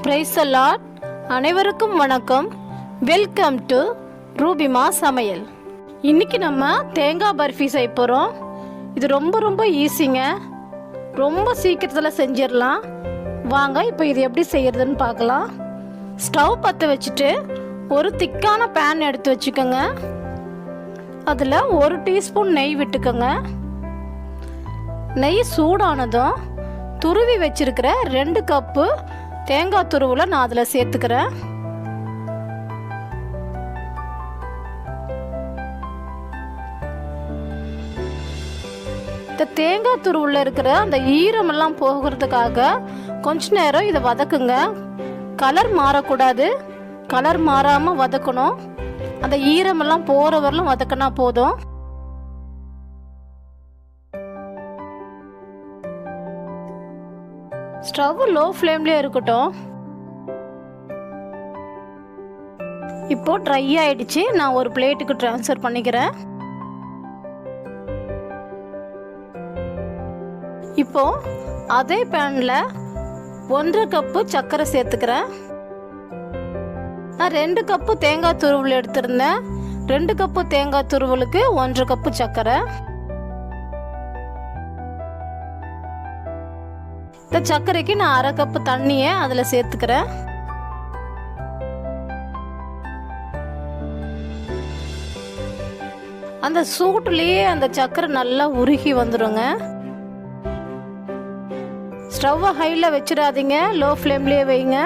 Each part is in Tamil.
Praise the Lord. அனைவருக்கும் வணக்கம். வெல்கம் டு ரூபிமா சமையல். இன்னைக்கு நம்ம தேங்காய் பர்ஃபி செய்ய போகிறோம். இது ரொம்ப ஈஸிங்க. ரொம்ப சீக்கிரத்தில் செஞ்சிடலாம். வாங்க இப்போ இது எப்படி செய்யறதுன்னு பார்க்கலாம். ஸ்டவ் பற்ற வச்சுட்டு ஒரு திக்கான பேன் எடுத்து வச்சுக்கோங்க. அதில் 1 டீஸ்பூன் நெய் விட்டுக்கோங்க. நெய் சூடானதும் துருவி வச்சிருக்கிற 2 கப்பு தேங்காய் துருவில் நான் அதில் சேர்த்துக்கிறேன். இந்த தேங்காய் துருவில் இருக்கிற அந்த ஈரமெல்லாம் போகிறதுக்காக கொஞ்ச நேரம் இதை வதக்குங்க. கலர் மாறக்கூடாது. கலர் மாறாமல் வதக்கணும். அந்த ஈரமெல்லாம் போகிற வரலும் வதக்கினா போதும். ஸ்டவ் லோ ஃப்ளேம்லேயே இருக்கட்டும். இப்போ ட்ரை ஆயிடுச்சு. நான் ஒரு பிளேட்டுக்கு ட்ரான்ஸ்ஃபர் பண்ணிக்கிறேன். இப்போ அதே பேனில் 1.5 கப்பு சர்க்கரை சேர்த்துக்கிறேன். நான் 2 கப்பு தேங்காய் துருவல் எடுத்திருந்தேன். 2 கப்பு தேங்காய் துருவலுக்கு 1.5 கப்பு சர்க்கரை. இந்த சர்க்கரைக்கு நான் 1/2 கப்பு தண்ணியை அதில் சேர்த்துக்கிறேன். அந்த சூட்டுலேயே அந்த சர்க்கரை நல்லா உருகி வந்துடுங்க. ஸ்டவ்வை ஹையில் வச்சிடாதீங்க, லோ ஃப்ளேம்லேயே வைங்க.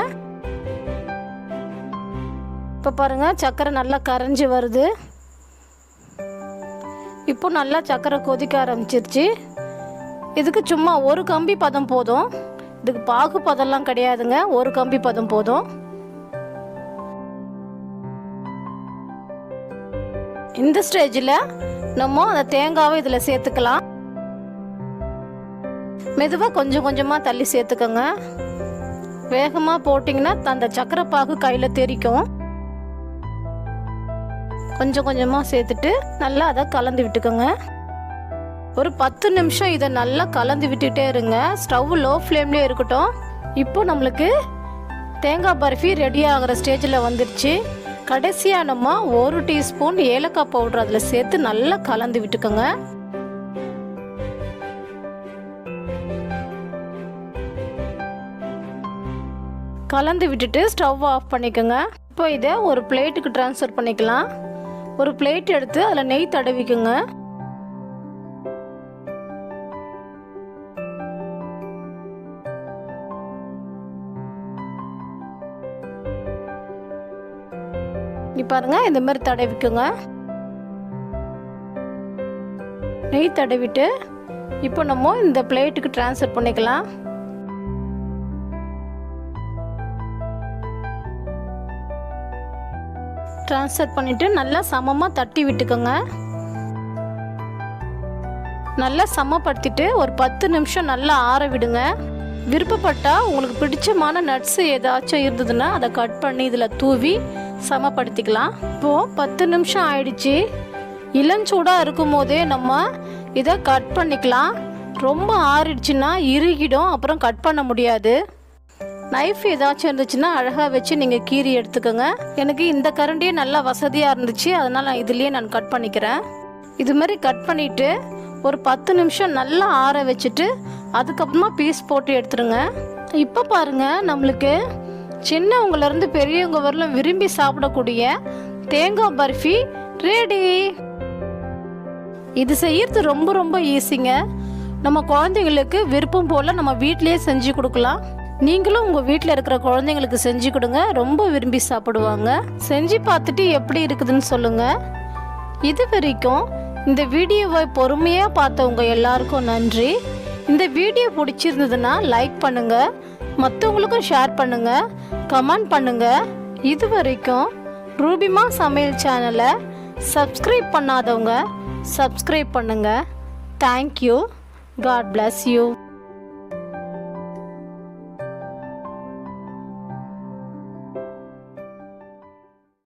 இப்போ பாருங்க, சர்க்கரை நல்லா கரைஞ்சி வருது. இப்போ நல்லா சர்க்கரை கொதிக்க ஆரம்பிச்சிருச்சு. இதுக்கு சும்மா 1 கம்பி பதம் போதும். இதுக்கு பாகு பதம்லாம் கிடையாதுங்க. 1 கம்பி பதம் போதும். இந்த ஸ்டேஜில் நம்ம அந்த தேங்காவை இதில் சேர்த்துக்கலாம். மெதுவாக கொஞ்சம் கொஞ்சமாக தள்ளி சேர்த்துக்கோங்க. வேகமாக போட்டிங்கன்னா அந்த சக்கரை பாகு கையில் தெரிக்கும். கொஞ்சம் கொஞ்சமாக சேர்த்துட்டு நல்லா அதை கலந்து விட்டுக்கோங்க. ஒரு 10 நிமிஷம் இதை நல்லா கலந்து விட்டுட்டே இருங்க. ஸ்டவ் லோ ஃப்ளேம்லேயே இருக்கட்டும். இப்போ நம்மளுக்கு தேங்காய் பர்ஃபி ரெடி ஆகிற ஸ்டேஜில் வந்துடுச்சு. கடைசியாக நம்ம 1 டீஸ்பூன் ஏலக்காய் பவுடர் அதில் சேர்த்து நல்லா கலந்து விட்டுக்கோங்க. கலந்து விட்டுட்டு ஸ்டவ் ஆஃப் பண்ணிக்கோங்க. இப்போ இதை ஒரு பிளேட்டுக்கு ட்ரான்ஸ்ஃபர் பண்ணிக்கலாம். ஒரு பிளேட் எடுத்து அதில் நெய் தடவிக்குங்க. பாருங்க, இந்த மாதிரி தடவிக்குங்க. நெய் தடவிட்டு இப்போ நம்ம இந்த பிளேட்டுக்கு ட்ரான்ஸ்ஃபர் பண்ணிக்கலாம். ட்ரான்ஸ்ஃபர் பண்ணிட்டு நல்லா சமமாக தட்டி விட்டுக்கோங்க. நல்லா சமப்படுத்திட்டு ஒரு 10 நிமிஷம் நல்லா ஆற விடுங்க. விருப்பப்பட்டா உங்களுக்கு பிடிச்சமான நட்ஸ் ஏதாச்சும் இருந்ததுன்னா அதை கட் பண்ணி இதில் தூவி சமப்படுத்திக்கலாம். இப்போது 10 நிமிஷம் ஆயிடுச்சு. இளஞ்சூடாக இருக்கும் போதே நம்ம இதை கட் பண்ணிக்கலாம். ரொம்ப ஆறிடுச்சுன்னா இறுகிடும், அப்புறம் கட் பண்ண முடியாது. நைஃப் ஏதாச்சும் இருந்துச்சுன்னா அழகாக வச்சு நீங்கள் கீறி எடுத்துக்கோங்க. எனக்கு இந்த கரண்டியே நல்லா வசதியாக இருந்துச்சு, அதனால் நான் இதுலேயே நான் கட் பண்ணிக்கிறேன். இது மாதிரி கட் பண்ணிவிட்டு ஒரு 10 நிமிஷம் நல்லா ஆற வச்சுட்டு அதுக்கப்புறமா பீஸ் போட்டு எடுத்துருங்க. இப்போ பாருங்கள், நம்மளுக்கு சின்னவங்கலேருந்து பெரியவங்க வரலும் விரும்பி சாப்பிடக்கூடிய தேங்காய் பர்ஃபி ரெடி. இது செய்யறது ரொம்ப ஈஸிங்க. நம்ம குழந்தைங்களுக்கு விருப்பம் போல் நம்ம வீட்டிலேயே செஞ்சு கொடுக்கலாம். நீங்களும் உங்கள் வீட்டில் இருக்கிற குழந்தைங்களுக்கு செஞ்சு கொடுங்க. ரொம்ப விரும்பி சாப்பிடுவாங்க. செஞ்சு பார்த்துட்டு எப்படி இருக்குதுன்னு சொல்லுங்கள். இது வரைக்கும் இந்த வீடியோவை பொறுமையாக பார்த்தவங்க எல்லாருக்கும் நன்றி. இந்த வீடியோ பிடிச்சிருந்ததுன்னா லைக் பண்ணுங்கள், மற்றவங்களுக்கும் ஷேர் பண்ணுங்கள், கமெண்ட் பண்ணுங்கள். இது வரைக்கும் ரூபிமா சமையல் சேனலை சப்ஸ்கிரைப் பண்ணாதவங்க சப்ஸ்கிரைப் பண்ணுங்கள். தேங்க்யூ. God bless you.